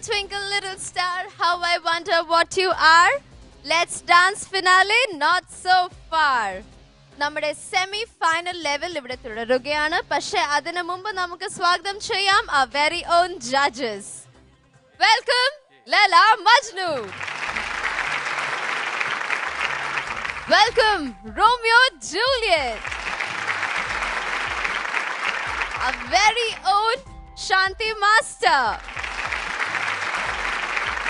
twinkle little star, how I wonder what you are. Let's dance finale, not so far. നമ്മുടെ semi final level ഇവിടെ തുടരുകയാണ്. പക്ഷേ അതിനു മുമ്പ് നമുക്ക് സ്വാഗതം ചെയ്യാം our very own judges. Welcome Laila Majnu. Welcome Romeo Juliet. Our very own Shanti Master.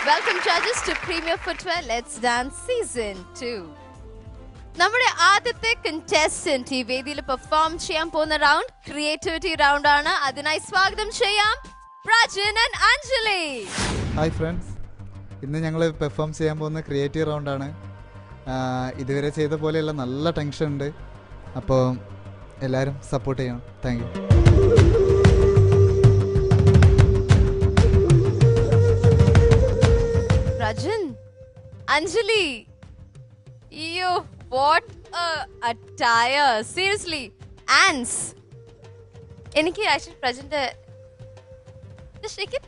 Welcome judges to Premier Footwear Let's Dance Season 2. നമ്മുടെ ആദ്യത്തെ കണ്ടസ്റ്റന്റ് ഈ വേദിയിൽ പെർഫോം ചെയ്യാൻ പോകുന്ന റൗണ്ട് ക്രിയേറ്റിവിറ്റി റൗണ്ട് ആണ്. അതിനായി സ്വാഗതം ചെയ്യാം Prajin and Anjali. Hi friends, ഇന്ന് ഞങ്ങൾ പെർഫോം ചെയ്യാൻ പോകുന്ന ക്രിയേറ്റീവ് റൗണ്ടാണ്. ഇതുവരെ ചെയ്ത പോലെയുള്ള നല്ല ടെൻഷൻ ഉണ്ട്. അപ്പോൾ എല്ലാവരും സപ്പോർട്ട് ചെയ്യണം. Thank you. Rajan, Anjali, you, what a attire. Seriously, ants. Eniki actually present just shake it.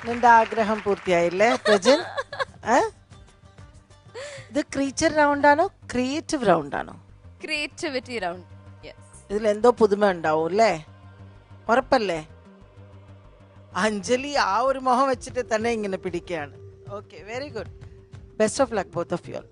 നിന്റെ ആഗ്രഹം പൂർത്തിയായില്ലേ പ്രജൻ? ഇത് ക്രീച്ചർ റൗണ്ട് ആണോ ക്രിയേറ്റീവ് റൗണ്ട് ആണോ? Creativity round. ഇതിൽ എന്തോ പുതുമ ഉണ്ടാവും അല്ലേ? ഉറപ്പല്ലേ? അഞ്ജലി ആ ഒരു മോഹം വെച്ചിട്ട് തന്നെ ഇങ്ങനെ പിടിക്കുകയാണ്. Okay, very good. Best of luck both of you.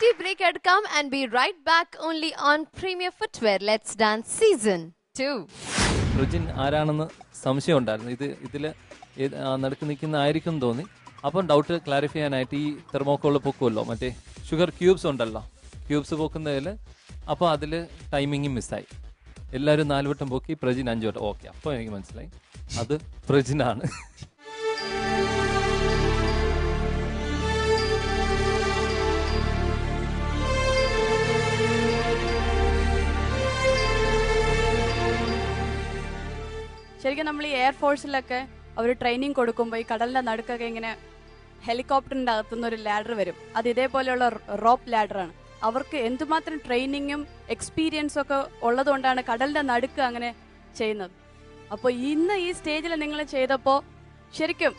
കുട്ടി ബ്രേക്ക് എടുക്കാം and be right back only on Premier Footwear. Let's Dance Season 2. Prajin ആരാണെന്ന് സംശയം ഉണ്ടായിരുന്നു. ഇതിൽ നടുക്ക് നിൽക്കുന്ന ആയിരിക്കും തോന്നി. അപ്പം ഡൗട്ട് ക്ലാരിഫൈ ചെയ്യാനായിട്ട് ഈ തെർമോക്കോളിൽ പൊക്കുമല്ലോ, മറ്റേ ഷുഗർ ക്യൂബ്സ് ഉണ്ടല്ലോ, ക്യൂബ്സ് പൊക്കുന്നതിൽ അപ്പോൾ അതിൽ ടൈമിങ് മിസ്സായി. എല്ലാവരും 4 വട്ടം പൊക്കി, പ്രജിൻ 5 വട്ടം. ഓക്കെ, അപ്പോൾ എനിക്ക് മനസ്സിലായി അത് പ്രജിനാണ്. ശരിക്കും നമ്മൾ ഈ എയർഫോഴ്സിലൊക്കെ അവർ ട്രെയിനിങ് കൊടുക്കുമ്പോൾ ഈ കടലിൻ്റെ നടുക്കൊക്കെ ഇങ്ങനെ ഹെലികോപ്റ്ററിൻ്റെ അകത്തുനിന്ന് ഒരു ലാഡർ വരും. അത് ഇതേപോലെയുള്ള റോപ്പ് ലാഡറാണ്. അവർക്ക് എന്തുമാത്രം ട്രെയിനിങ്ങും എക്സ്പീരിയൻസും ഒക്കെ ഉള്ളതുകൊണ്ടാണ് കടലിൻ്റെ നടുക്ക് അങ്ങനെ ചെയ്യുന്നത്. അപ്പോൾ ഇന്ന് ഈ സ്റ്റേജിൽ നിങ്ങൾ ചെയ്തപ്പോൾ ശരിക്കും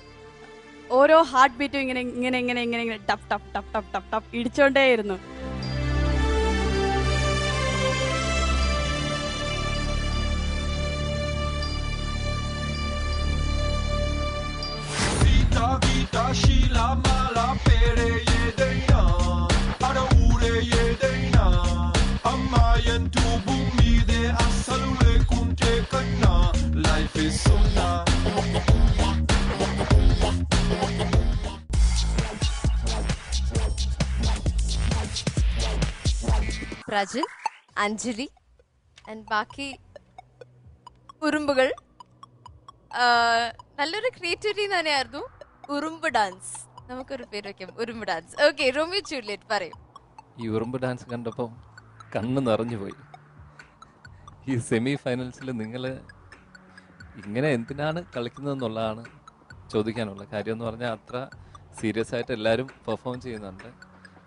ഓരോ ഹാർട്ട് ബീറ്റും ഇങ്ങനെ ഇങ്ങനെ ഇങ്ങനെ ഇങ്ങനെ ഇങ്ങനെ ടപ്പ് ടപ്പ് ടപ്പ് ടപ്പ് ടപ്പ് ടപ്പ് ഇടിച്ചോണ്ടേയിരുന്നു. Vita Sheila Mala Pere Yedena Ada Ure Yedena Amayan tu bumi de asalule kunte kana Life is sona Prajin, Anjali and ബാക്കി ഉറുമ്പുകൾ നല്ലൊരു ക്രിയേറ്റിവിറ്റി തന്നെയായിരുന്നു. ഉറുമ്പ് ഡാൻസ്, നമുക്കൊരു പേര് വെക്കാം, ഉറുമ്പ് ഡാൻസ്. ഓക്കെ, റോമിയോ ജൂലിയറ്റ് പറയും. ഈ ഉറുമ്പ് ഡാൻസ് കണ്ടപ്പോൾ കണ്ണ് നിറഞ്ഞു പോയി. ഈ സെമി ഫൈനൽസിൽ നിങ്ങൾ ഇങ്ങനെ എന്തിനാണ് കളിക്കുന്നതെന്നുള്ളതാണ് ചോദിക്കാനുള്ള കാര്യം. എന്ന് പറഞ്ഞാൽ അത്ര സീരിയസ് ആയിട്ട് എല്ലാവരും പെർഫോം ചെയ്യുന്നുണ്ട്.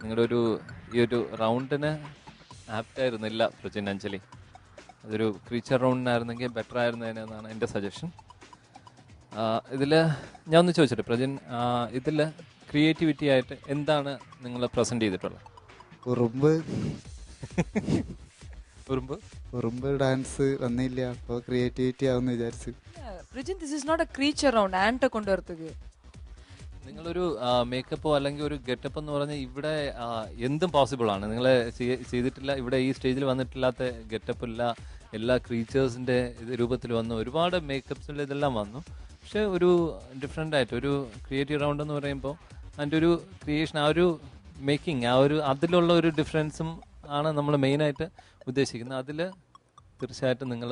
നിങ്ങളുടെ ഈ ഒരു റൗണ്ടിന് ആപ്റ്റായിരുന്നില്ല പ്രജിൻ, അഞ്ജലി. അതൊരു ക്രീച്ചർ റൗണ്ടിനായിരുന്നെങ്കിൽ ബെറ്റർ ആയിരുന്നതിനെന്നാണ് എൻ്റെ സജഷൻ. ഇതിൽ ഞാൻ ഒന്ന് ചോദിച്ചിട്ട് പ്രജിൻ, ഇതിൽ ക്രിയേറ്റിവിറ്റി ആയിട്ട് എന്താണ് നിങ്ങൾ പ്രസൻറ്റ് ചെയ്തിട്ടുള്ളത്? ഉറുമ്പ് ഡാൻസ് വന്നില്ല, അപ്പോൾ ക്രിയേറ്റിവിറ്റി ആവുമെന്ന് വിചാരിച്ചു. Prajin, this is not a creature round. ആൻറ്റ കൊണ്ടുവരത്തുക. നിങ്ങളൊരു മേക്കപ്പോ അല്ലെങ്കിൽ ഒരു ഗെറ്റപ്പ് എന്ന് പറഞ്ഞാൽ ഇവിടെ എന്തും പോസിബിൾ ആണ്. നിങ്ങൾ ചെയ്തിട്ടില്ല, ഇവിടെ ഈ സ്റ്റേജിൽ വന്നിട്ടില്ലാത്ത ഗെറ്റപ്പ് ഇല്ല. എല്ലാ ക്രീച്ചേഴ്സിൻ്റെ രൂപത്തിൽ വന്നു, ഒരുപാട് മേക്കപ്സിൽ ഇതെല്ലാം വന്നു. പക്ഷെ ഒരു ഡിഫറെൻ്റ് ആയിട്ട് ഒരു ക്രിയേറ്റീവ് റൗണ്ട് എന്ന് പറയുമ്പോൾ അതിൻ്റെ ഒരു ക്രിയേഷൻ, ആ ഒരു മേക്കിംഗ്, അതിലുള്ള ഒരു ഡിഫറൻസും ആണ് നമ്മൾ മെയിനായിട്ട് ഉദ്ദേശിക്കുന്നത്. അതിൽ തീർച്ചയായിട്ടും നിങ്ങൾ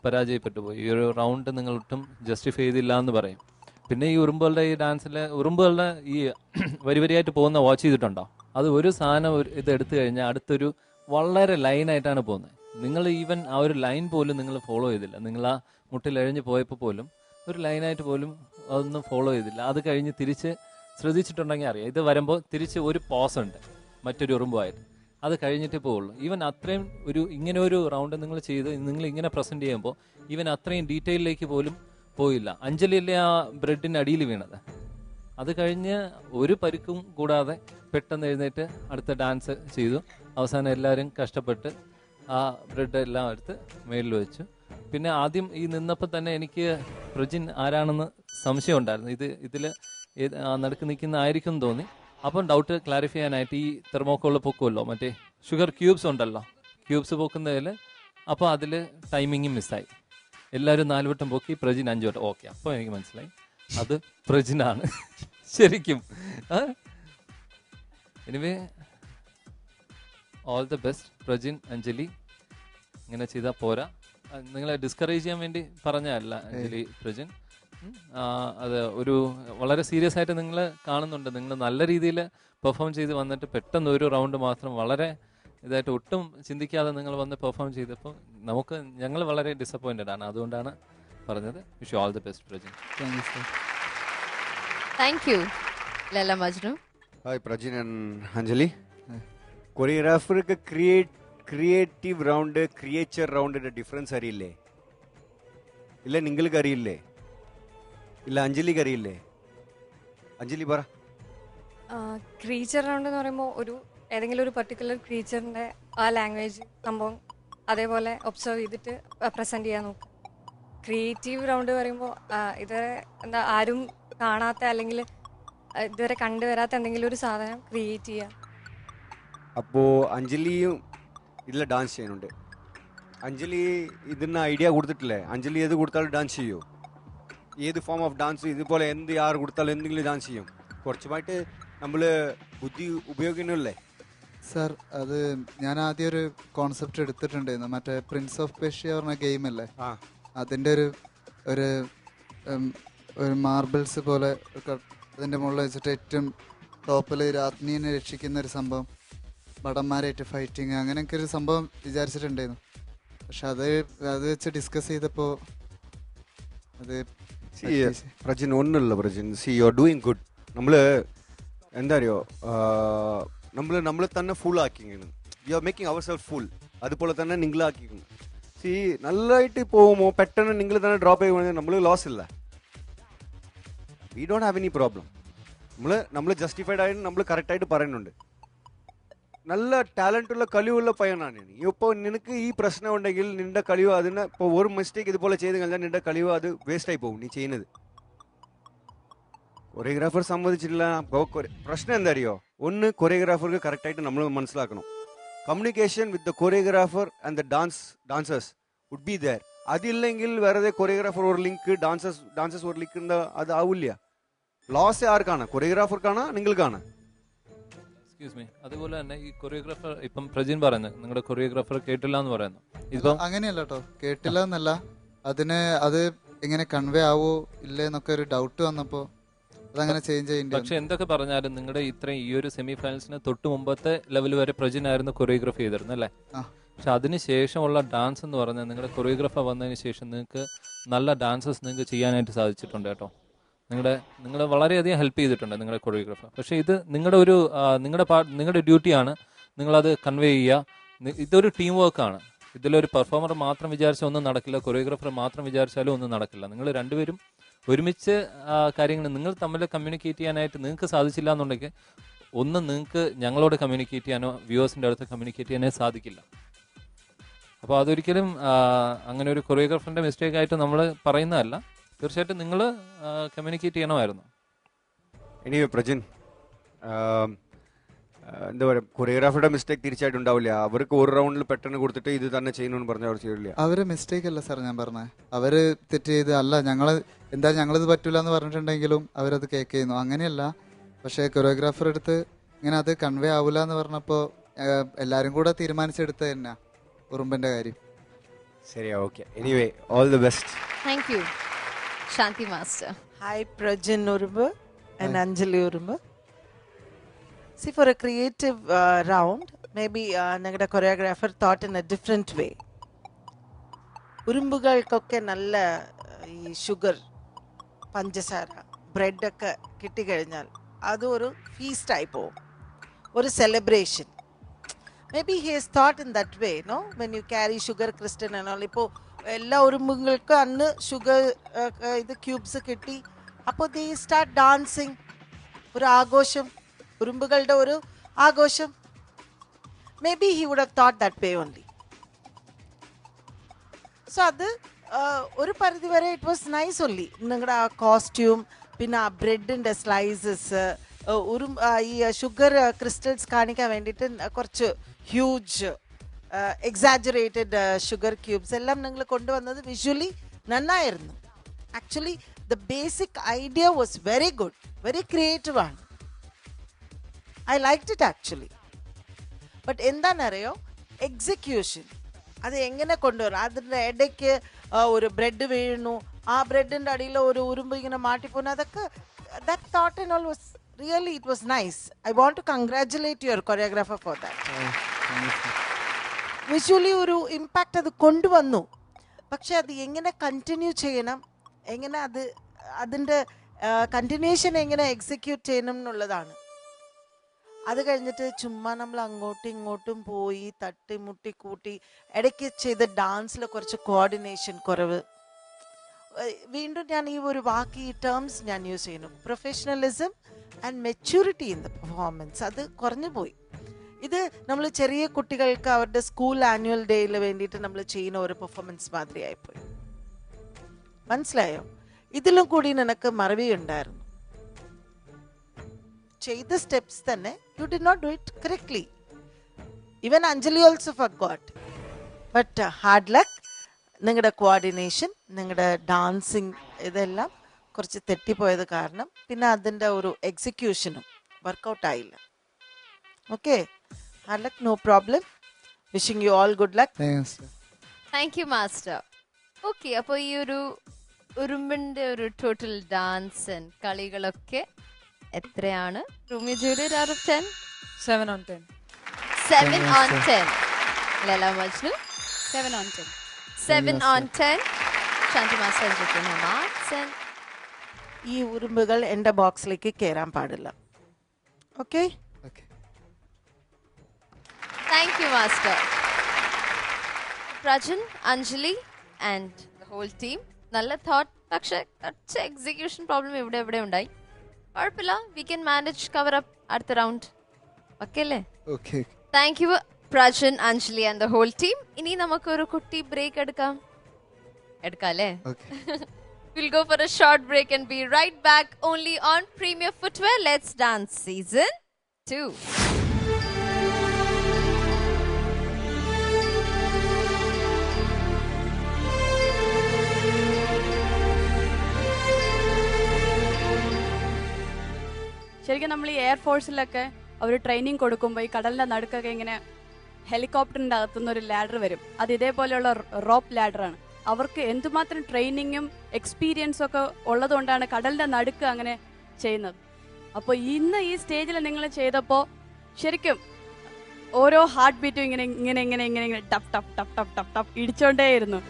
പരാജയപ്പെട്ടു പോയി. ഈ ഒരു റൗണ്ട് നിങ്ങൾ ഒട്ടും ജസ്റ്റിഫൈ ചെയ്തില്ല എന്ന് പറയും. പിന്നെ ഈ ഉറുമ്പുകളുടെ ഈ ഡാൻസിൽ ഉറുമ്പുകളുടെ ഈ വരിവരിയായിട്ട് പോകുന്ന വാച്ച് ചെയ്തിട്ടുണ്ടോ? അത് ഒരു സാധനം ഇത് എടുത്തു കഴിഞ്ഞാൽ അടുത്തൊരു വളരെ ലൈനായിട്ടാണ് പോകുന്നത്. നിങ്ങൾ ഈവൻ ആ ഒരു ലൈൻ പോലും നിങ്ങൾ ഫോളോ ചെയ്തില്ല. നിങ്ങൾ ആ മുട്ടിലെഴഞ്ഞ് പോയപ്പോൾ പോലും ഒരു ലൈനായിട്ട് പോലും അതൊന്നും ഫോളോ ചെയ്തില്ല. അത് കഴിഞ്ഞ് തിരിച്ച് ശ്രദ്ധിച്ചിട്ടുണ്ടെങ്കിൽ അറിയാം, ഇത് വരുമ്പോൾ തിരിച്ച് ഒരു പോസ് ഉണ്ട് മറ്റൊരു ഉറുമ്പുമായിട്ട്. അത് കഴിഞ്ഞിട്ടേ പോവുള്ളൂ. ഈവൻ അത്രയും ഇങ്ങനെ ഒരു റൗണ്ട് നിങ്ങൾ ചെയ്ത് നിങ്ങൾ ഇങ്ങനെ പ്രസൻറ്റ് ചെയ്യുമ്പോൾ ഈവൻ അത്രയും ഡീറ്റെയിലേക്ക് പോലും പോയില്ല. അഞ്ജലിയല്ലേ ആ ബ്രെഡിന് അടിയിൽ വീണത്. അത് കഴിഞ്ഞ് ഒരു പരിക്കും കൂടാതെ പെട്ടെന്ന് എഴുന്നേറ്റ് അടുത്ത ഡാൻസ് ചെയ്തു. അവസാനം എല്ലാവരും കഷ്ടപ്പെട്ട് ആ ബ്രെഡ് എല്ലാം എടുത്ത് മേളിൽ വെച്ചു. പിന്നെ ആദ്യം ഈ നിന്നപ്പോൾ തന്നെ എനിക്ക് പ്രജിൻ ആരാണെന്ന് സംശയം ഉണ്ടായിരുന്നു. ഇതിൽ നടുക്ക് നിൽക്കുന്ന ആയിരിക്കും തോന്നി. അപ്പം ഡൗട്ട് ക്ലാരിഫൈ ചെയ്യാനായിട്ട് ഈ തെർമോക്കോളിൽ പൊക്കുമല്ലോ, മറ്റേ ഷുഗർ ക്യൂബ്സ് ഉണ്ടല്ലോ, ക്യൂബ്സ് പൊക്കുന്നതിൽ അപ്പോൾ അതിൽ ടൈമിങ് മിസ്സായി. എല്ലാവരും 4 വട്ടം പൊക്കി, പ്രജിൻ 5 വട്ടം. ഓക്കെ, അപ്പോൾ എനിക്ക് മനസ്സിലായി അത് പ്രജിനാണ് ശരിക്കും. Anyway, all the best Prajin, Anjali. ഇങ്ങനെ ചെയ്താൽ പോരാ. നിങ്ങളെ ഡിസ്കറേജ് ചെയ്യാൻ വേണ്ടി പറഞ്ഞതല്ല അഞ്ജലി, പ്രജിൻ. അത് വളരെ സീരിയസ് ആയിട്ട് നിങ്ങൾ കാണുന്നുണ്ട്. നിങ്ങൾ നല്ല രീതിയിൽ പെർഫോം ചെയ്ത് വന്നിട്ട് പെട്ടെന്ന് ഒരു റൗണ്ട് മാത്രം വളരെ ഇതായിട്ട് ഒട്ടും ചിന്തിക്കാതെ നിങ്ങൾ വന്ന് പെർഫോം ചെയ്തപ്പോൾ ഞങ്ങൾ വളരെ ഡിസപ്പോയിൻറ്റഡ് ആണ്. അതുകൊണ്ടാണ് പറഞ്ഞത്. Wish you all the best Prajin. Thank you sir. Thank you Laila Majnu. Hi Prajin and Anjali. കൊറിയോഗ്രാഫർക്ക് ക്രിയേറ്റീവ് റൗണ്ട് ക്രിയേച്ചർ റൗണ്ടിൻ്റെ ഡിഫറൻസ് അറിയില്ലേ? ഇല്ല, നിങ്ങൾക്ക് അറിയില്ലേ? ഇല്ല, അഞ്ജലിക്ക് അറിയില്ലേ? അഞ്ജലി പറ. ക്രീച്ചർ റൗണ്ട് എന്ന് പറയുമ്പോൾ ഏതെങ്കിലും ഒരു പർട്ടിക്കുലർ ക്രീച്ചറിൻ്റെ ആ ലാംഗ്വേജ് സംഭവം അതേപോലെ ഒബ്സർവ് ചെയ്തിട്ട് പ്രസൻറ്റ് ചെയ്യാൻ നോക്കും. ക്രിയേറ്റീവ് റൗണ്ട് പറയുമ്പോൾ ഇതുവരെ ആരും കാണാത്ത അല്ലെങ്കിൽ ഇതുവരെ കണ്ടുവരാത്ത എന്തെങ്കിലും ഒരു സാധനം ക്രിയേറ്റ് ചെയ്യുക. അപ്പോൾ അഞ്ജലിയും ഇതിൽ ഡാൻസ് ചെയ്യുന്നുണ്ട്. അഞ്ജലി ഇതിന് ഐഡിയ കൊടുത്തിട്ടില്ലേ? അഞ്ജലി ഏത് കൊടുത്താലും ഡാൻസ് ചെയ്യൂ. ഏത് ഫോം ഓഫ് ഡാൻസ് ഇതുപോലെ ആറ് കൊടുത്താലും എന്തെങ്കിലും ഡാൻസ് ചെയ്യും. കുറച്ചുമായിട്ട് നമ്മൾ ബുദ്ധി ഉപയോഗിക്കണല്ലേ സാർ? അത് ഞാൻ ആദ്യം ഒരു കോൺസെപ്റ്റ് എടുത്തിട്ടുണ്ടായിരുന്നു, മറ്റേ പ്രിൻസ് ഓഫ് പേർഷ്യ പറഞ്ഞ ഗെയിം അല്ലേ, അതിൻ്റെ ഒരു ഒരു മാർബിൾസ് പോലെ അതിൻ്റെ മുകളിൽ വെച്ചിട്ട് ഏറ്റവും ടോപ്പിൽ രാജ്ഞീനെ രക്ഷിക്കുന്ന ഒരു സംഭവം, ഭടന്മാരായിട്ട് ഫൈറ്റിങ്, അങ്ങനെയൊക്കെ ഒരു സംഭവം വിചാരിച്ചിട്ടുണ്ടായിരുന്നു. പക്ഷെ അത് വെച്ച് ഡിസ്കസ് ചെയ്തപ്പോൾ അത് പ്രജിൻ ഒന്നുമില്ല. Prajin see you are doing good. നമ്മൾ എന്താ അറിയോ, നമ്മൾ തന്നെ ഫുൾ ആക്കിയാണ്. You are making our self full. അതുപോലെ തന്നെ നിങ്ങളാക്കിക്കുന്നു. സി നല്ലതായിട്ട് പോകുമ്പോൾ പെട്ടെന്ന് നിങ്ങൾ തന്നെ ഡ്രോപ്പ് ചെയ്യുകയാണെങ്കിൽ നമ്മൾ ലോസ് ഇല്ല. We don't have any problem. നമ്മൾ ജസ്റ്റിഫൈഡ് ആയിട്ട് നമ്മൾ കറക്റ്റായിട്ട് പറയുന്നുണ്ട്. നല്ല ടാലൻറ്റുള്ള കഴിവുള്ള പയ്യനാണ് ഞാൻ. ഇപ്പോൾ നിനക്ക് ഈ പ്രശ്നം ഉണ്ടെങ്കിൽ നിന്റെ കഴിവ് അതിന് ഇപ്പോൾ ഒരു മിസ്റ്റേക്ക് ഇതുപോലെ ചെയ്ത് കഴിഞ്ഞാൽ നിന്റെ കഴിവ് അത് വേസ്റ്റായി പോകും നീ ചെയ്യുന്നത്. കൊറിയോഗ്രാഫർ സമ്മതിച്ചിട്ടില്ല. പ്രശ്നം എന്താ അറിയോ, ഒന്ന് കൊറിയോഗ്രാഫർക്ക് കറക്റ്റായിട്ട് നമ്മൾ മനസ്സിലാക്കണം. Communication with the choreographer and the dancers would be there. അതില്ലെങ്കിൽ വെറുതെ കൊറിയോഗ്രാഫർ ഒരു ലിങ്ക് ഡാൻസേഴ്സ് ഒരു ലിങ്ക് അത് ആവില്ല. ലോസ് ആർക്കാണ്? കൊറിയോഗ്രാഫർക്കാണ്, നിങ്ങൾക്കാണ്. എക്സ്ക്യൂസ് മീ, അതുപോലെ തന്നെ ഈ കൊറിയോഗ്രാഫർ ഇപ്പം പ്രജിൻ പറയുന്നത് നിങ്ങളുടെ കൊറിയോഗ്രാഫർ കേട്ടില്ല എന്ന് പറയുന്നു. ഇപ്പം അങ്ങനെയല്ല കേട്ടോ, കേട്ടില്ല എന്നല്ല, അത് എങ്ങനെ കൺവേ ആവോ ഇല്ലേ എന്നൊക്കെ ഒരു ഡൗട്ട് വന്നപ്പോൾ അതങ്ങനെ ചേഞ്ച് ചെയ്യേണ്ടി. പക്ഷെ എന്തൊക്കെ പറഞ്ഞാലും നിങ്ങളുടെ ഇത്രയും ഈ ഒരു സെമി ഫൈനൽസിന് തൊട്ട് മുമ്പത്തെ ലെവൽ വരെ പ്രജിൻ ആയിരുന്നു കൊറിയോഗ്രാഫി ചെയ്തിരുന്നു അല്ലേ? പക്ഷെ അതിന് ശേഷമുള്ള ഡാൻസ് എന്ന് പറഞ്ഞാൽ നിങ്ങളുടെ കൊറിയോഗ്രാഫർ വന്നതിന് ശേഷം നിങ്ങൾക്ക് നല്ല ഡാൻസസ് നിങ്ങൾക്ക് ചെയ്യാനായിട്ട് സാധിച്ചിട്ടുണ്ട് കേട്ടോ. നിങ്ങളെ വളരെയധികം ഹെൽപ്പ് ചെയ്തിട്ടുണ്ട് നിങ്ങളുടെ കൊറിയോഗ്രാഫർ. പക്ഷേ ഇത് നിങ്ങളുടെ ഡ്യൂട്ടിയാണ്, നിങ്ങളത് കൺവേ ചെയ്യുക. ഇതൊരു ടീം വർക്കാണ്. ഇതിലൊരു പെർഫോമർ മാത്രം വിചാരിച്ചാൽ ഒന്നും നടക്കില്ല, കൊറിയോഗ്രാഫർ മാത്രം വിചാരിച്ചാലും ഒന്നും നടക്കില്ല. നിങ്ങൾ രണ്ടുപേരും ഒരുമിച്ച് കാര്യങ്ങൾ നിങ്ങൾ തമ്മിൽ കമ്മ്യൂണിക്കേറ്റ് ചെയ്യാനായിട്ട് നിങ്ങൾക്ക് സാധിച്ചില്ല എന്നുണ്ടെങ്കിൽ നിങ്ങൾക്ക് ഞങ്ങളോട് കമ്മ്യൂണിക്കേറ്റ് ചെയ്യാനോ വ്യൂവേഴ്സിൻ്റെ അടുത്ത് കമ്മ്യൂണിക്കേറ്റ് ചെയ്യാനോ സാധിക്കില്ല. അപ്പോൾ അതൊരിക്കലും അങ്ങനെ ഒരു കൊറിയോഗ്രാഫറിൻ്റെ മിസ്റ്റേക്ക് ആയിട്ട് നമ്മൾ പറയുന്നതല്ല. തീർച്ചയായിട്ടും നിങ്ങൾ കമ്മ്യൂണിക്കേറ്റ് ചെയ്യണമായിരുന്നു. എനിവേ പ്രജിൻ, എന്താ പറയുക, കൊറിയോഗ്രാഫറുടെ മിസ്റ്റേക്ക് തീർച്ചയായിട്ടും ഉണ്ടാവില്ല. അവർക്ക് ഒരു റൗണ്ടിൽ പെട്ടെന്ന് കൊടുത്തിട്ട് ഇത് തന്നെ ചെയ്യണമെന്ന് പറഞ്ഞാൽ അവർ ചെയ്യില്ല. അവര് മിസ്റ്റേക്ക് അല്ല സാർ ഞാൻ പറഞ്ഞത്, അവര് തെറ്റ് ചെയ്ത് അല്ല, ഞങ്ങളിത് പറ്റൂല എന്ന് പറഞ്ഞിട്ടുണ്ടെങ്കിലും അവരത് കേക്ക് ചെയ്യുന്നു, അങ്ങനെയല്ല. പക്ഷേ കൊറിയോഗ്രാഫർ എടുത്ത് ഇങ്ങനെ അത് കൺവേ ആവില്ല എന്ന് പറഞ്ഞപ്പോൾ എല്ലാവരും കൂടെ തീരുമാനിച്ചെടുത്ത് തന്നെ ഉറുമ്പിന്റെ കാര്യം. ശരിയാ, okay. Anyway all the best. Thank U Shanti Master. Hi Prajin Urumbu and Anjali Urumbu. See, for a creative round, maybe nagada choreographer thought in a different way. ഉറുമ്പുകൾക്കൊക്കെ നല്ല ഈ ഷുഗർ, പഞ്ചസാര, ബ്രെഡൊക്കെ കിട്ടിക്കഴിഞ്ഞാൽ അത് ഒരു ഫീസ്റ്റായി പോകും, ഒരു celebration. Maybe he has thought in that way, no? When you carry sugar crystal and all. ഇപ്പോൾ എല്ലാ ഉറുമ്പുകൾക്കും അന്ന് ഷുഗർ ഇത് ക്യൂബ്സ് കിട്ടി. അപ്പോൾ ദേ സ്റ്റാർട്ട് ഡാൻസിങ്, ഒരു ആഘോഷം, ഉറുമ്പുകളുടെ ഒരു ആഘോഷം. Maybe he would have thought that way only. So അത് ഒരു പരിധി വരെ ഇറ്റ് വാസ് നൈസ് ഓൺലി. നിങ്ങളുടെ ആ കോസ്റ്റ്യൂം, പിന്നെ ആ ബ്രെഡിൻ്റെ സ്ലൈസസ്, ഈ ഷുഗർ ക്രിസ്റ്റൽസ് കാണിക്കാൻ വേണ്ടിയിട്ട് കുറച്ച് ഹ്യൂജ് എക്സാജറേറ്റഡ് ഷുഗർ ക്യൂബ്സ് എല്ലാം നിങ്ങൾ കൊണ്ടുവന്നത് വിഷ്വലി നന്നായിരുന്നു. Actually the basic idea was very good, very creative ആണ്. I liked it actually. But എന്താണെന്നറിയോ, എക്സിക്യൂഷൻ അത് എങ്ങനെ കൊണ്ടുവരണം. അതിൻ്റെ ഇടയ്ക്ക് ഒരു ബ്രെഡ് വീഴുന്നു, ആ ബ്രെഡിൻ്റെ അടിയിൽ ഒരു ഉറുമ്പ് ഇങ്ങനെ മാട്ടിപ്പോകുന്നു, അതൊക്കെ that thought and all was really, it was nice. I want to congratulate your choreographer for that. Visually ഒരു ഇമ്പാക്റ്റ് അത് കൊണ്ടുവന്നു. പക്ഷെ അത് എങ്ങനെ കണ്ടിന്യൂ ചെയ്യണം, എങ്ങനെ അതിൻ്റെ കണ്ടിന്യൂഷൻ എങ്ങനെ എക്സിക്യൂട്ട് ചെയ്യണം എന്നുള്ളതാണ്. അത് കഴിഞ്ഞിട്ട് ചുമ്മാ നമ്മൾ അങ്ങോട്ടും ഇങ്ങോട്ടും പോയി തട്ടി മുട്ടി കൂട്ടി ഇടയ്ക്ക് ചെയ്ത ഡാൻസിൽ കുറച്ച് കോർഡിനേഷൻ കുറവ്. വീണ്ടും ഞാൻ ഈ ഒരു വാക്ക്, ഈ ടേംസ് ഞാൻ യൂസ് ചെയ്യുന്നു, professionalism and maturity in the performance, അത് കുറഞ്ഞു പോയി. ഇത് നമ്മൾ ചെറിയ കുട്ടികൾക്ക് അവരുടെ സ്കൂൾ ആനുവൽ ഡേയിൽ വേണ്ടിയിട്ട് നമ്മൾ ചെയ്യുന്ന ഒരു പെർഫോമൻസ് മാതിരിയായിപ്പോയി. മനസ്സിലായോ? ഇതിലും കൂടി നിനക്ക് മറവി ഉണ്ടായിരുന്നു. ചെയ്ത സ്റ്റെപ്സ് തന്നെ you did not do it correctly. Even Anjali also forgot. But hard luck. നിങ്ങളുടെ കോർഡിനേഷൻ, നിങ്ങളുടെ ഡാൻസിങ് ഇതെല്ലാം കുറച്ച് തെറ്റിപ്പോയത് കാരണം പിന്നെ അതിൻ്റെ ഒരു എക്സിക്യൂഷനും വർക്കൗട്ട് ആയില്ല. Okay, hard luck, no problem. Wishing you all good luck. Thank you master. Okay, അപ്പോൾ ഈ ഒരു ഉറുമ്പിന്റെ ഒരു ടോട്ടൽ ഡാൻസ് ആൻഡ് കളികളൊക്കെ എത്രയാണ്? Rumi Julie, out of 10? 7 on 10. 7 on 10. Laila Majnu 7 on 10. 7 on 10. Shanti master marks. ഈ ഉറുമ്പുകൾ എൻ്റെ ബോക്സിലേക്ക് കയറാൻ പാടില്ല. Okay, thank you master. Prajan, Anjali and the whole team, നല്ല തോട്ട്, പക്ഷെ കുറച്ച് എക്സിക്യൂഷൻ പ്രോബ്ലം ഇവിടെ എവിടെ ഉണ്ടായി. കുഴപ്പമില്ല, we can manage, cover up അടുത്ത റൗണ്ട്. ഓക്കെ അല്ലേ? Thank you Prajan, Anjali and the whole team. ഇനി നമുക്കൊരു കുട്ടി ബ്രേക്ക് എടുക്കാം അല്ലേ? We'll go for a short break and be right back only on Premier Footwear. Let's Dance Season 2. ശരിക്കും നമ്മൾ ഈ എയർഫോഴ്സിലൊക്കെ അവർ ട്രെയിനിങ് കൊടുക്കുമ്പോൾ ഈ കടലിന്റെ നടുക്കൊക്കെ ഇങ്ങനെ ഹെലികോപ്റ്ററിന്റെ അകത്തുനിന്ന് ഒരു ലാഡർ വരും. അത് ഇതേപോലെയുള്ള റോപ്പ് ലാഡറാണ്. അവർക്ക് എന്തുമാത്രം ട്രെയിനിങ്ങും എക്സ്പീരിയൻസും ഒക്കെ ഉള്ളതുകൊണ്ടാണ് കടലിന്റെ നടുക്ക് അങ്ങനെ ചെയ്യുന്നത്. അപ്പോൾ ഇന്ന് ഈ സ്റ്റേജിൽ നിങ്ങൾ ചെയ്തപ്പോൾ ശരിക്കും ഓരോ ഹാർട്ട് ബീറ്റും ഇങ്ങനെ ഇങ്ങനെ ഇങ്ങനെ ഇങ്ങനെ ഇങ്ങനെ ടപ്പ് ടപ്പ് ടപ്പ് ടപ്പ് ടപ്പ് ടപ്പ് ഇടിച്ചോണ്ടേയിരുന്നു.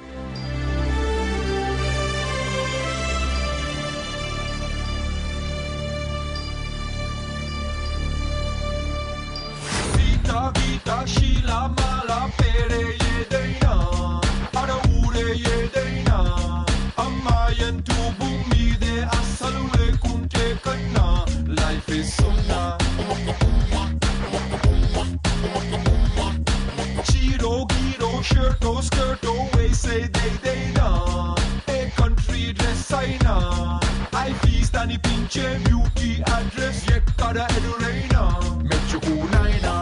Vita Sheila Mala Pere Yedeina Ada Ure Yedeina Amayan tu bumi de asalule kunte kana. Life is sunna Chiro giro shirto skirto way say they na. A country dress aina I feast ani pinche beauty address yekkada edurena mechuku naina.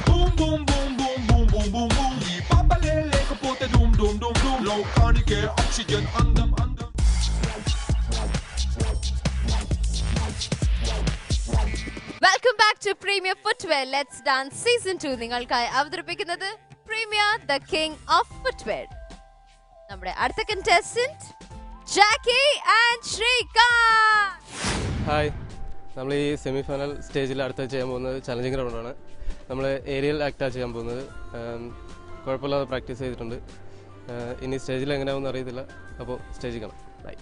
Boom boom boom boom boom boom boom boom. Yi papa lele kapote dum dum dum dum. Low cardiac oxygen andam andam. Welcome back to Premier Footwear. Let's Dance Season 2. നിങ്ങൾക്കായി അവതരിപ്പിക്കുന്നത് Premier, the King of Footwear. നമ്മുടെ അടുത്ത contestant Jackie and Srikanth. Hi, നമ്മൾ ഈ semi final സ്റ്റേജിൽ അടുത്ത ചെയ്യാൻ പോകുന്നത് ചലഞ്ചിങ് റൗണ്ടാണ്. നമ്മൾ ഏരിയൽ ആക്റ്റാണ് ചെയ്യാൻ പോകുന്നത്. കുഴപ്പമില്ലാതെ പ്രാക്ടീസ് ചെയ്തിട്ടുണ്ട്. ഇനി സ്റ്റേജിൽ എങ്ങനെയാവുമെന്ന് അറിയത്തില്ല. അപ്പോൾ സ്റ്റേജിൽ കാണാം. Bye.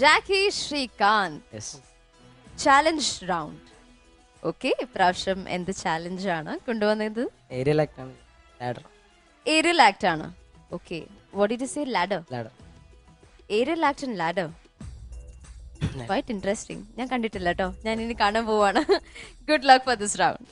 Jackie, Sreekanth, challenge round. Okay, ഇപ്രാവശ്യം എന്ത് ചാലഞ്ചാണ് കൊണ്ടുവന്നത്? ഏരിയൽ ആക്ട് ആണ്. ലാഡർ. ഏരിയൽ ആക്ട് ആണ്. Okay, what did you say? Ladder. Ladder. Aerial act and ladder. Quite interesting. ഞാൻ കണ്ടിട്ടില്ല കേട്ടോ, ഞാൻ ഇനി കാണാൻ പോവാണ്. Good luck for this round.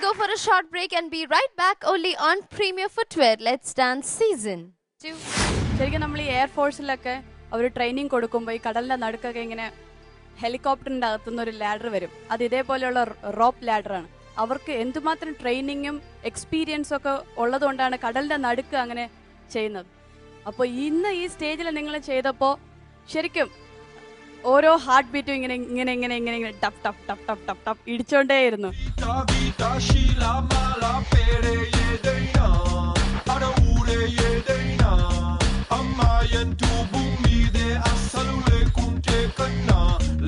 We'll go for a short break and be right back only on Premier Footwear. Let's Dance Season 2. ശരിക്കും നമ്മൾ ഈ എയർഫോഴ്സിലൊക്കെ അവർ ട്രെയിനിങ് കൊടുക്കുമ്പോൾ ഈ കടലിന്റെ നടുക്കൊക്കെ ഇങ്ങനെ ഹെലികോപ്റ്ററിന്റെ അകത്തുനിന്ന് ഒരു ലാഡർ വരും. അത് ഇതേപോലെയുള്ള റോപ്പ് ലാഡറാണ്. അവർക്ക് എന്തുമാത്രം ട്രെയിനിങ്ങും എക്സ്പീരിയൻസും ഒക്കെ ഉള്ളതുകൊണ്ടാണ് കടലിന്റെ നടുക്ക് അങ്ങനെ ചെയ്യുന്നത്. അപ്പോൾ ഇന്ന് ഈ സ്റ്റേജിൽ നിങ്ങൾ ചെയ്തപ്പോൾ ശരിക്കും ഓരോ ഹാർട്ട് ബീറ്റും ഇങ്ങനെ ഇങ്ങനെ ഇങ്ങനെ ഇങ്ങനെ ഇങ്ങനെ ടപ്പ് ടപ്പ് ടപ്പ് ടപ്പ് ടപ്പ് ടപ്പ് ഇടിച്ചോണ്ടേയിരുന്നു.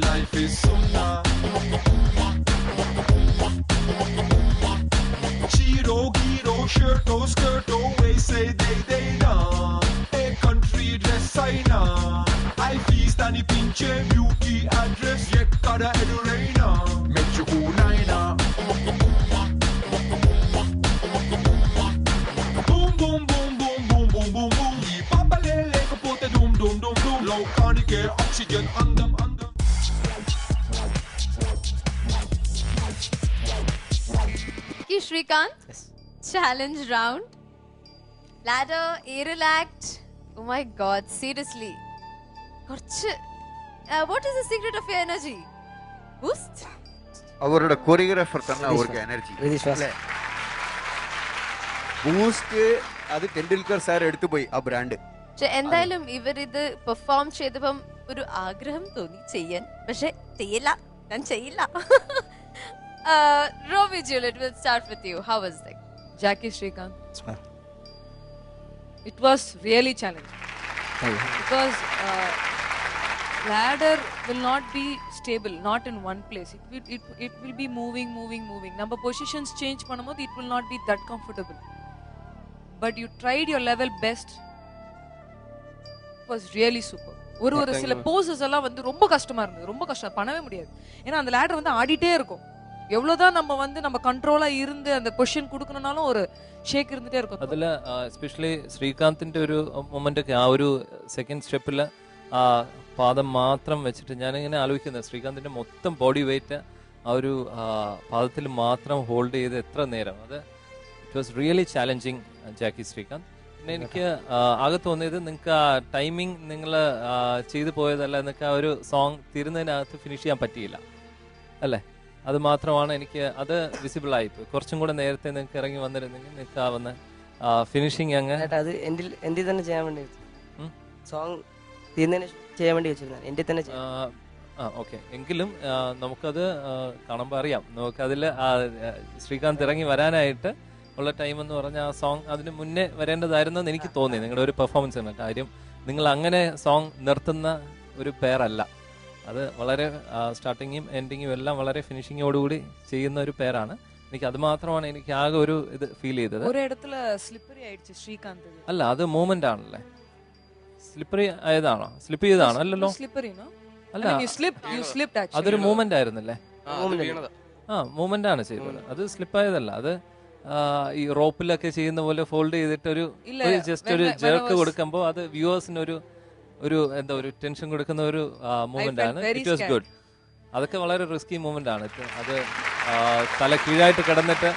Life is sumna Chiro, giro, shirto, skirto Way say they na A country dress I na I feast ani pinche beauty address Yekkada eduraina Mechuku naina Boom, boom, boom, boom, boom, boom, boom, boom Ee papale lekapote dum, dum, dum, dum Lokanike oxygen andam Shrikant, yes. Challenge round, ladder, aerial act. Oh my God, seriously. What is the secret of your energy? Boost? അവരുടെ choreographer തന്നെ അവർക്ക് energy boost അത് Tendulkar sir എടുത്തു പോയി ആ brand. എന്തായാലും ഇവർ ഇത് പെർഫോം ചെയ്തപ്പം ഒരു ആഗ്രഹം തോന്നി ചെയ്യാൻ, പക്ഷെ ഞാൻ ചെയ്യില്ല. Romeo Juliet, we'll start with you. How was it? Jackie Srikanth. It was really challenging. Because ladder will not be stable, not in one place. It will be moving. Number positions change பண்ணும்போது it will not be that comfortable. But you tried your level best. It was really super. ஒரு சில poses எல்லாம் வந்து ரொம்ப கஷ்டமா இருந்தது, ரொம்ப கஷ்டம் பண்ணவே முடியாது. ஏன்னா அந்த ladder வந்து ஆடிட்டே இருக்கும். எவ்வளவுதான் நம்ம கண்ட்ரோலா இருந்து அந்த பொசிஷன் கொடுக்கணும்னாலும் ஒரு ஷேக் இருந்துட்டே இருக்கும். അതിൽ എസ്പെഷ്യലി ശ്രീകാന്തിന്റെ ഒരു മൊമെന്റ് ഒക്കെ ആ ഒരു സെക്കൻഡ് സ്റ്റെപ്പിൽ ആ പാദം മാത്രം വെച്ചിട്ട് ഞാനിങ്ങനെ ആലോചിക്കുന്നത് ശ്രീകാന്തിന്റെ മൊത്തം ബോഡി വെയിറ്റ് ആ ഒരു പാദത്തിൽ മാത്രം ഹോൾഡ് ചെയ്ത് എത്ര നേരം, അത് ഇറ്റ് വാസ് റിയലി ചാലഞ്ചിങ് ജാക്കി ശ്രീകാന്ത്. പിന്നെ എനിക്ക് ആകെ തോന്നിയത് നിങ്ങൾക്ക് ആ ടൈമിങ് നിങ്ങൾ ചെയ്തു പോയതല്ല, നിങ്ങൾക്ക് ആ ഒരു സോങ് തീരുന്നതിനകത്ത് ഫിനിഷ് ചെയ്യാൻ പറ്റിയില്ല അല്ലേ? അത് മാത്രമാണ് എനിക്ക് അത് വിസിബിൾ ആയിപ്പോയി. കുറച്ചും കൂടെ നേരത്തെ നിങ്ങൾക്ക് ഇറങ്ങി വന്നിരുന്നെങ്കിൽ നിങ്ങൾക്ക് ആ വന്ന ഫിനിഷിങ് അങ്ങ് അത് എന്റെ തന്നെ ചെയ്യാൻ വേണ്ടി സോങ് തീർന്നതിന് ചെയ്യാൻ വേണ്ടി വെച്ചിരുന്നത് എന്റെ തന്നെ. ഓക്കെ, എങ്കിലും നമുക്കത് കാണുമ്പോൾ അറിയാം. നമുക്കതിൽ ശ്രീകാന്ത് ഇറങ്ങി വരാനായിട്ട് ഉള്ള ടൈം എന്ന് പറഞ്ഞാൽ ആ സോങ് അതിന് മുന്നേ വരേണ്ടതായിരുന്നെന്ന് എനിക്ക് തോന്നി. നിങ്ങളുടെ ഒരു പെർഫോമൻസ് ആണ് കാര്യം. നിങ്ങൾ അങ്ങനെ സോങ് നിർത്തുന്ന ഒരു പേരല്ല അത്. വളരെ സ്റ്റാർട്ടിങ്ങും എൻഡിങ്ങും എല്ലാം വളരെ ഫിനിഷിങ്ങോടുകൂടി ചെയ്യുന്ന ഒരു പേരാണ്. എനിക്ക് അത് മാത്രമാണ് എനിക്ക് ആകെ ഒരു ഇത് ഫീൽ ചെയ്തത്. അല്ല, അത് മൂവ്മെന്റ് ആണല്ലേ. സ്ലിപ്പറി ആയതാണോ? സ്ലിപ്പ് ചെയ്താണോ? അല്ലല്ലോ, അല്ല, അതൊരു മൂവ്മെന്റ് ആയിരുന്നല്ലേ? മൂവ്മെന്റ് ആണ് ചെയ്തത്, അത് സ്ലിപ്പായതല്ല. അത് ഈ റോപ്പിലൊക്കെ ചെയ്യുന്ന പോലെ ഫോൾഡ് ചെയ്തിട്ട് ഒരു ജസ്റ്റ് ഒരു ജെർക്ക് കൊടുക്കുമ്പോൾ അത് വ്യൂവേഴ്സിന് ഒരു എന്താ ഒരു ടെൻഷൻ കൊടുക്കുന്ന ഒരു മൂവ്മെന്റ് ആണ്. It was good. അതൊക്കെ വളരെ റിസ്കി മൂവ്മെന്റ് ആണ്. അത് തല കീഴായിട്ട് കിടന്നിട്ട്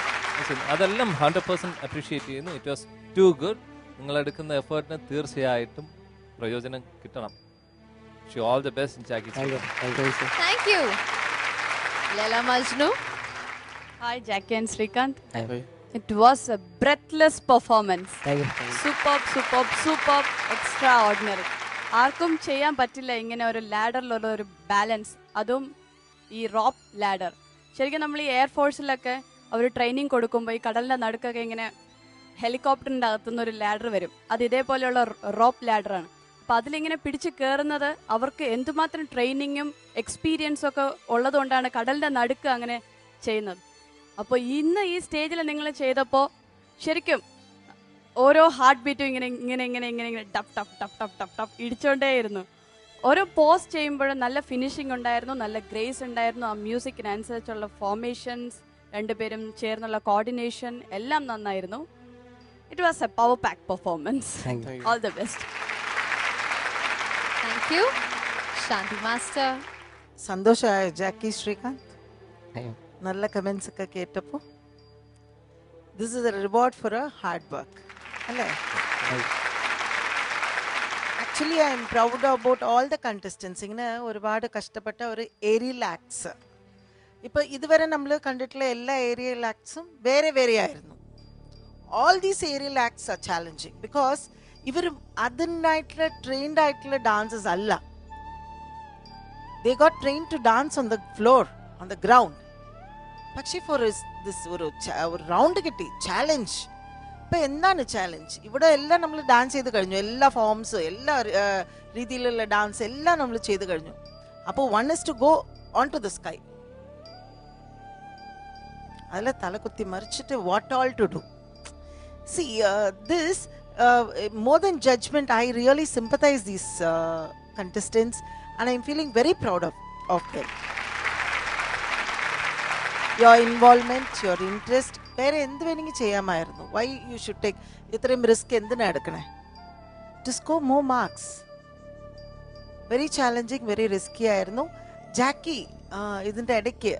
അതെല്ലാം 100% അപ്രീഷിയേറ്റ് ചെയ്യുന്നു. It was too good. നിങ്ങൾ എടുക്കുന്ന എഫേർട്ടിന് തീർച്ചയായിട്ടും പ്രയോജനം കിട്ടണം. All the best Jackie. Thank you. Leela Majnu. Hi Jackie and Srikanth. It was a breathless performance. Superb, extraordinary. ആർക്കും ചെയ്യാൻ പറ്റില്ല ഇങ്ങനെ ഒരു ലാഡറിലുള്ള ഒരു ബാലൻസ്, അതും ഈ റോപ്പ് ലാഡർ. ശരിക്കും നമ്മൾ ഈ എയർഫോഴ്സിലൊക്കെ അവർ ട്രെയിനിങ് കൊടുക്കുമ്പോൾ ഈ കടലിൻ്റെ നടുക്കൊക്കെ ഇങ്ങനെ ഹെലികോപ്റ്ററിൻ്റെ അകത്തുനിന്ന് ഒരു ലാഡർ വരും. അത് ഇതേപോലെയുള്ള റോപ്പ് ലാഡറാണ്. അപ്പോൾ അതിലിങ്ങനെ പിടിച്ച് കയറുന്നത് അവർക്ക് എന്തുമാത്രം ട്രെയിനിങ്ങും എക്സ്പീരിയൻസും ഒക്കെ ഉള്ളതുകൊണ്ടാണ് കടലിൻ്റെ നടുക്ക് അങ്ങനെ ചെയ്യുന്നത്. അപ്പോൾ ഇന്ന് ഈ സ്റ്റേജിൽ നിങ്ങൾ ചെയ്തപ്പോൾ ശരിക്കും ഓരോ ഹാർട്ട് ബീറ്റും ഇങ്ങനെ ടപ്പ് ടപ്പ് ടപ്പ് ടപ്പ് ടപ്പ് ടപ്പ് ഇടിച്ചോണ്ടേയിരുന്നു. ഓരോ പോസ്റ്റ് ചെയ്യുമ്പോഴും നല്ല ഫിനിഷിംഗ് ഉണ്ടായിരുന്നു, നല്ല ഗ്രേസ് ഉണ്ടായിരുന്നു. ആ മ്യൂസിക്കിനനുസരിച്ചുള്ള ഫോർമേഷൻസ്, രണ്ടുപേരും ചേർന്നുള്ള കോർഡിനേഷൻ എല്ലാം നന്നായിരുന്നു. It was a power pack performance. All the best. Thank you. Shanti master. സന്തോഷമായ ജാക്കി ശ്രീകാന്ത്, നല്ല കമന്റ്സ് ഒക്കെ കേട്ടപ്പോൾ this is a reward for a hard work. Alle? Actually, I am proud about all the contestants. ഇങ്ങനെ ഒരുപാട് കഷ്ടപ്പെട്ട ഒരു aerial acts. ഇപ്പോൾ ഇതുവരെ നമ്മൾ കണ്ടിട്ടുള്ള എല്ലാ ഏരിയൽ ആക്ട്സും വേറെ വേറെ ആയിരുന്നു. All these aerial acts are challenging because ഇവർ അതിനായിട്ടുള്ള ട്രെയിൻഡ് ആയിട്ടുള്ള ഡാൻസസ് അല്ല. They got trained to dance on the floor, on the ground. പക്ഷേ for this ഒരു റൗണ്ട് കിട്ടി ചാലഞ്ച്. ഇപ്പം എന്താണ് ചാലഞ്ച്? ഇവിടെ എല്ലാം നമ്മൾ ഡാൻസ് ചെയ്ത് കഴിഞ്ഞു, എല്ലാ ഫോംസ്, എല്ലാ രീതിയിലുള്ള ഡാൻസ് എല്ലാം നമ്മൾ ചെയ്ത് കഴിഞ്ഞു. അപ്പോൾ one is to go on to the sky. അതിൽ തലകുത്തി മറിച്ചിട്ട് what all to do. See, this more than judgment, I really sympathize these contestants and I'm feeling very proud of them. Your involvement, your interest, വേറെ എന്ത് വേണമെങ്കിൽ ചെയ്യാമായിരുന്നു. Why you should take ഇത്രയും risk എന്തിനാ എടുക്കണേ? To score more marks. Very challenging, very risky ആയിരുന്നു. ജാക്കി ഇതിൻ്റെ ഇടയ്ക്ക്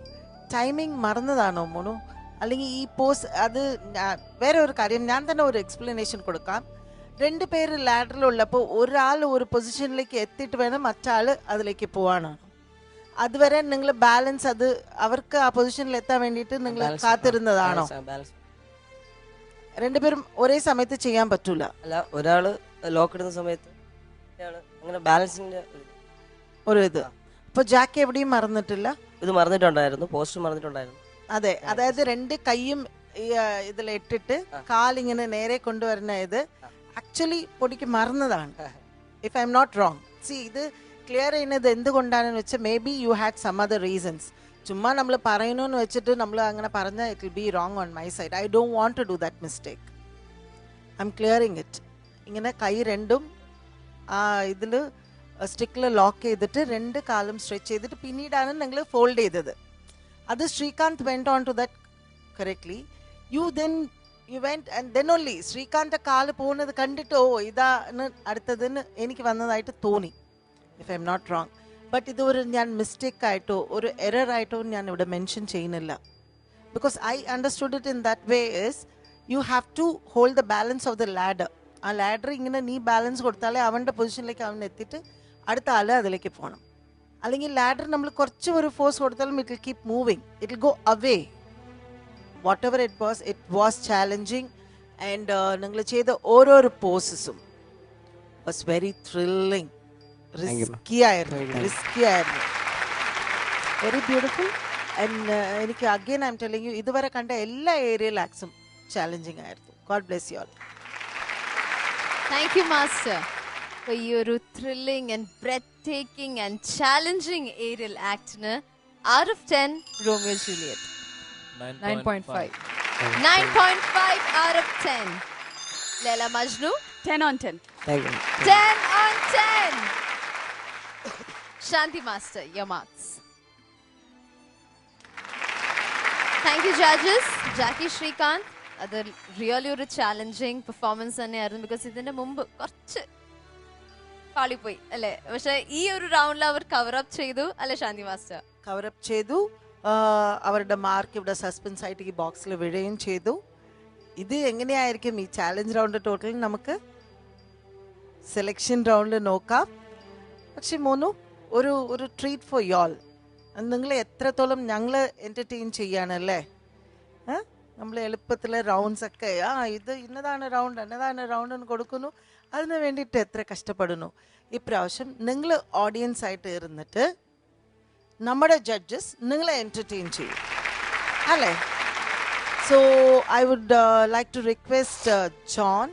ടൈമിംഗ് മറന്നതാണോ മോനു? അല്ലെങ്കിൽ ഈ പോസ് അത് വേറെ ഒരു കാര്യം ഞാൻ തന്നെ ഒരു എക്സ്പ്ലനേഷൻ കൊടുക്കാം. 2 പേര് ലാഡറിലുള്ളപ്പോൾ ഒരാൾ ഒരു പൊസിഷനിലേക്ക് എത്തിയിട്ട് വേണം മറ്റാൾ അതിലേക്ക് പോകാനാണ്. അതുവരെ നിങ്ങൾ ബാലൻസ് അത് അവർക്ക് ആ പൊസിഷനിൽ എത്താൻ വേണ്ടിയിട്ട് നിങ്ങൾ കാത്തിരുന്നതാണോ? 2 പേരും ഒരേ സമയത്ത് ചെയ്യാൻ പറ്റൂല. അല്ല, ഒരാള് ലോക്ക് ഇടുന്ന സമയത്ത് അങ്ങനെ ബാലൻസിന്റെ ഒരു ഇത്. അപ്പൊ ജാക്കി എവിടെയും മറന്നിട്ടില്ല. ഇത് മറന്നിട്ടുണ്ടായിരുന്നു, പോസ്റ്റ് മറന്നിട്ടുണ്ടായിരുന്നു. അതെ, അതായത് 2 കൈയും ഇതിലിട്ടിട്ട് കാലിങ്ങനെ നേരെ കൊണ്ടുവരുന്ന ഇത് ആക്ച്വലി പൊടിക്ക് മറന്നതാണ്. If I M not wrong. See, ഇത് ക്ലിയർ ചെയ്യുന്നത് എന്തുകൊണ്ടാണെന്ന് വെച്ചാൽ maybe you had some other reasons. ചുമ്മാ നമ്മൾ പറയണമെന്ന് വെച്ചിട്ട് നമ്മൾ അങ്ങനെ പറഞ്ഞാൽ it will be wrong on my side. I don't want to do that mistake. I'm clearing it. ഇങ്ങനെ കൈ രണ്ടും ഇതിൽ സ്റ്റിക്കിൽ ലോക്ക് ചെയ്തിട്ട് 2 കാലും സ്ട്രെച്ച് ചെയ്തിട്ട് പിന്നീടാണ് നിങ്ങൾ ഫോൾഡ് ചെയ്തത്. അത് Srikanth went on to that correctly. You went and then only ശ്രീകാന്തിന്റെ കാല് പോകുന്നത് കണ്ടിട്ട് ഓ ഇതാണ് അടുത്തതെന്ന് എനിക്ക് വന്നതായിട്ട് തോന്നി, if I M not wrong. But ഇത് ഒരു ഞാൻ മിസ്റ്റേക്ക് ആയിട്ടോ ഒരു എറർ ആയിട്ടോ ഞാൻ ഇവിടെ മെൻഷൻ ചെയ്യുന്നില്ല. Because I understood it in that way is you have to hold the balance of the ladder. ആ ലാഡർ ഇങ്ങനെ നീ ബാലൻസ് കൊടുത്താലേ അവൻ്റെ പൊസിഷനിലേക്ക് അവൻ എത്തിയിട്ട് അടുത്ത ആൾ അതിലേക്ക് പോകണം. അല്ലെങ്കിൽ ലാഡർ നമ്മൾ കുറച്ച് ഒരു ഫോഴ്സ് കൊടുത്താലും it will keep moving, it will go away. whatever it was challenging and നിങ്ങൾ ചെയ്ത ഓരോരോ പോസസും was very thrilling, risky ആയിരുന്നു, very beautiful. and എനിക്ക് again I'm telling you ഇതുവരെ കണ്ട എല്ലാ ഏരിയൽ ആക്ട്സും ചാലഞ്ചിങ് ആയിരുന്നു. God bless you all. Thank you, Master, for your thrilling and breathtaking and challenging aerial act. Out of 10, Romeo and Juliet. 9.5. 9.5 out of 10. Leila Majnu? 10 on 10. Thank you. 10 on 10. Shanti Master, your marks. Thank you, judges. Jackie Srikanth. അത് really ഒരു challenging performance തന്നെയായിരുന്നു. Because ഇതിന്റെ മുമ്പ് കുറച്ച് പാളിപ്പോയി അല്ലേ? പക്ഷെ ഈ ഒരു റൗണ്ടിൽ അവർ കവറപ്പ് ചെയ്തു അല്ലെ ശാന്തി മാസ്റ്റർ? കവറപ്പ് ചെയ്തു. അവരുടെ മാർക്ക് ഇവിടെ സസ്പെൻസ് ആയിട്ട് ഈ ബോക്സിൽ വീഴുകയും ചെയ്തു. ഇത് എങ്ങനെയായിരിക്കും ഈ ചാലഞ്ച് റൗണ്ട് ടോട്ടൽ നമുക്ക് സെലക്ഷൻ റൗണ്ടിൽ നോക്കാം. പക്ഷെ മോനു ഒരു ട്രീറ്റ് ഫോർ യോൾ. നിങ്ങൾ എത്രത്തോളം ഞങ്ങൾ എൻ്റർടൈൻ ചെയ്യാനല്ലേ? നമ്മൾ എളുപ്പത്തിൽ റൗണ്ട്സ് ഒക്കെ ഇത് ഇന്നതാണ് റൗണ്ട് എന്ന് കൊടുക്കുന്നു. അതിന് വേണ്ടിയിട്ട് എത്ര കഷ്ടപ്പെടുന്നു. ഇപ്രാവശ്യം നിങ്ങൾ ഓഡിയൻസ് ആയിട്ട് ഇരുന്നിട്ട് നമ്മുടെ ജഡ്ജസ് നിങ്ങളെ എൻ്റർടൈൻ ചെയ്യും അല്ലേ? So I would like to request John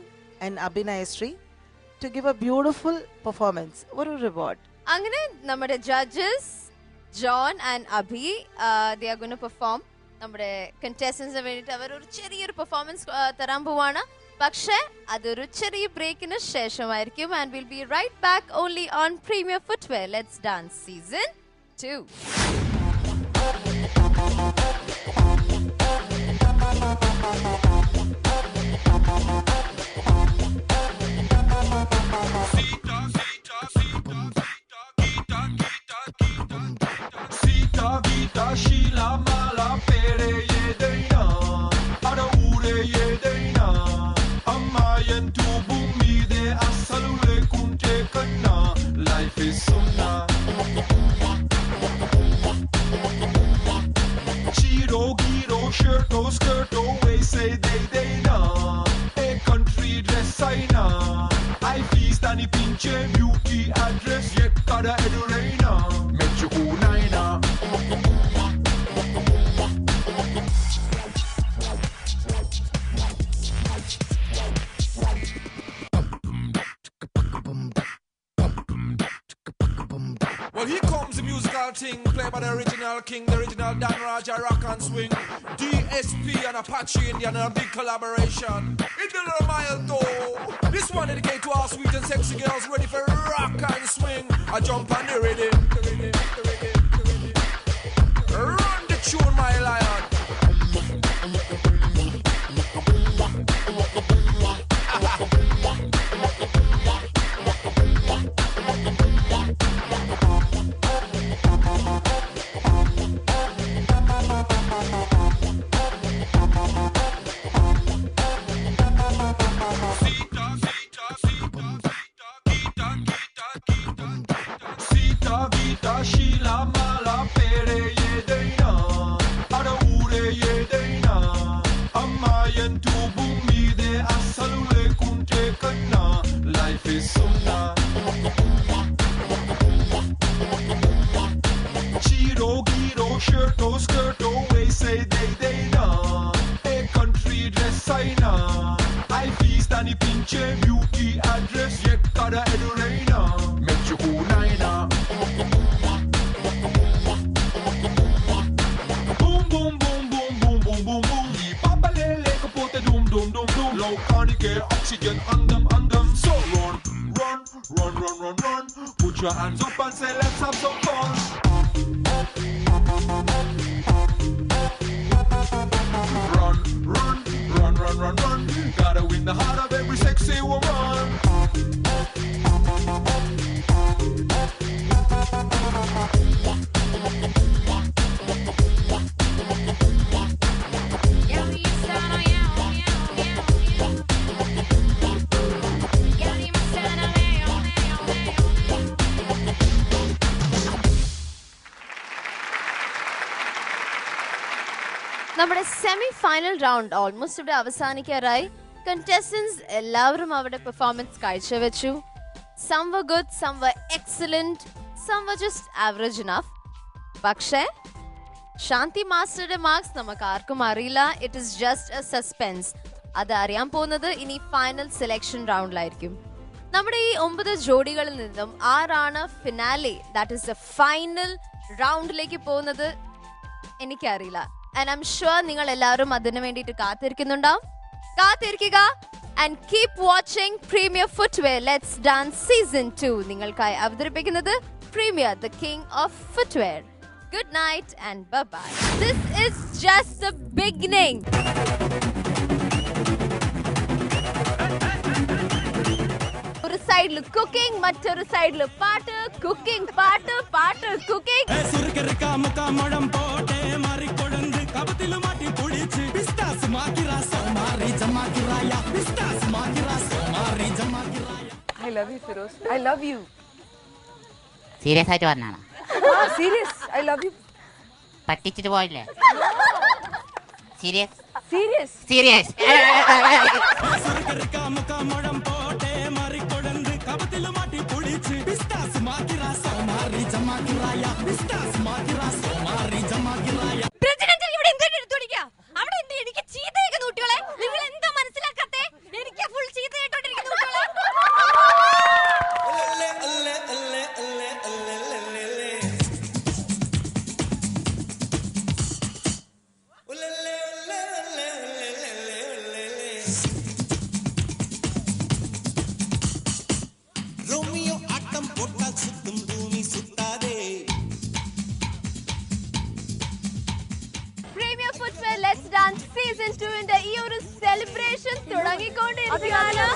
and Abhinayasree to give a beautiful performance, ഒരു റിവാർഡ്. അങ്ങനെ നമ്മുടെ judges John and Abhi they are going to perform. നമ്മുടെ കണ്ടസ്റ്റൻസിന് വേണ്ടിയിട്ട് അവർ ഒരു ചെറിയൊരു പെർഫോമൻസ് തരാൻ പോവാണ്. പക്ഷേ അതൊരു ചെറിയ ബ്രേക്കിന് ശേഷമായിരിക്കും. And will be right back only on premier footwear let's dance season 2. Sheila mala pere ye deina, ara ure ye అనిపించే బ్యూటీ అడ్రస్ ఎక్కడ ఎదురైనా మెచ్చుకునైనా Well, here comes the musical thing, played by the original king, the original Dan Raja rock and swing. DSP and Apache Indian, a big collaboration. It's a little mile though. This one dedicated to all sweet and sexy girls ready for rock and swing. I jump on the rhythm, run the tune, my lion. Sheila mala pere yedaina ada ure yedaina amma yantu bumi de asalu lekunte kanna life is sunna chiro giro shirto skirto we say they na a country dress aina I feast ani pinche beauty address ekkada eduraina mechukunaina Lokanike oxygen andam so run put your hands up and say let's have some fun run gotta win the heart of every sexy woman നമ്മുടെ semi final round almost ഇവിടെ അവസാനിക്കാറായി. Contestants എല്ലാവരും അവരുടെ performance കാഴ്ചവെച്ചു. Some were good, some were excellent, some were just average enough. പക്ഷേ ശാന്തി മാസ്റ്ററുടെ marks നമുക്ക് ആർക്കും അറിയില്ല. It is just a suspense. അത് അറിയാൻ പോകുന്നത് ഇനി ഫൈനൽ സെലക്ഷൻ റൗണ്ടിലായിരിക്കും. നമ്മുടെ ഈ 9 ജോഡികളിൽ നിന്നും ആരാണ് finale, that is the final റൗണ്ടിലേക്ക് പോകുന്നത് എനിക്കറിയില്ല. And I'm sure നിങ്ങൾ എല്ലാവരും അതിനു വേണ്ടിയിട്ട് കാത്തിരിക്കുന്നുണ്ടാവും. കാത്തിരിക്കുക and keep watching Premier Footwear Let's Dance Season 2. നിങ്ങൾക്കായി അവതരിപ്പിക്കുന്നത് Premier, the king of footwear. Good night and bye-bye. This is just the beginning. ഒരു സൈഡിൽ കുക്കിംഗ്, മറ്റൊരു സൈഡിൽ പാട്ട്. കുക്കിംഗ് പാട്ട്, പാട്ട് cooking. I love you, Firoz. I love you. Serious ആയിട്ട് പറഞ്ഞാണോ? Serious. I love you. പറ്റിച്ചിട്ട് പോയില്ലേ? Serious Serious. Serious Let's Dance Season 2 ന്റെ ഈ ഒരു സെലിബ്രേഷൻ തുടങ്ങിക്കൊണ്ടിരിക്കുകയാണ്.